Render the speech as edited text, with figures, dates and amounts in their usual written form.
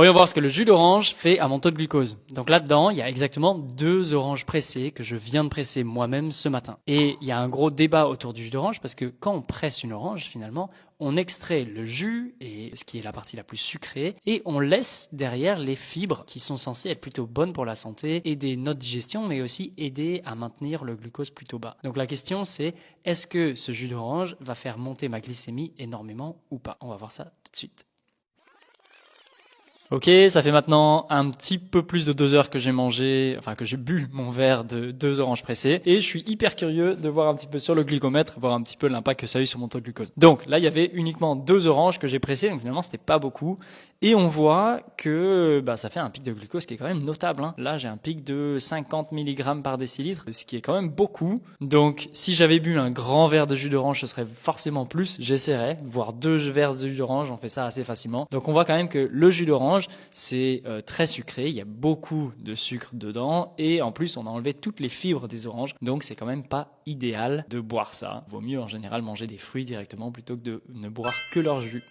Voyons voir ce que le jus d'orange fait à mon taux de glucose. Donc là-dedans, il y a exactement 2 oranges pressées que je viens de presser moi-même ce matin. Et il y a un gros débat autour du jus d'orange parce que quand on presse une orange, finalement, on extrait le jus, et ce qui est la partie la plus sucrée, et on laisse derrière les fibres qui sont censées être plutôt bonnes pour la santé, aider notre digestion, mais aussi aider à maintenir le glucose plutôt bas. Donc la question c'est, est-ce que ce jus d'orange va faire monter ma glycémie énormément ou pas? On va voir ça tout de suite. Ok, ça fait maintenant un petit peu plus de 2 heures que j'ai mangé, enfin que j'ai bu mon verre de 2 oranges pressées, et je suis hyper curieux de voir un petit peu sur le glucomètre, voir un petit peu l'impact que ça a eu sur mon taux de glucose. Donc là, il y avait uniquement 2 oranges que j'ai pressées, donc finalement c'était pas beaucoup, et on voit que ça fait un pic de glucose qui est quand même notable. Hein. Là, j'ai un pic de 50 mg par décilitre, ce qui est quand même beaucoup. Donc si j'avais bu un grand verre de jus d'orange, ce serait forcément plus. J'essaierais, voire 2 verres de jus d'orange, on fait ça assez facilement. Donc on voit quand même que le jus d'orange c'est très sucré, il y a beaucoup de sucre dedans et en plus on a enlevé toutes les fibres des oranges, donc c'est quand même pas idéal de boire ça. Vaut mieux en général manger des fruits directement plutôt que de ne boire que leur jus.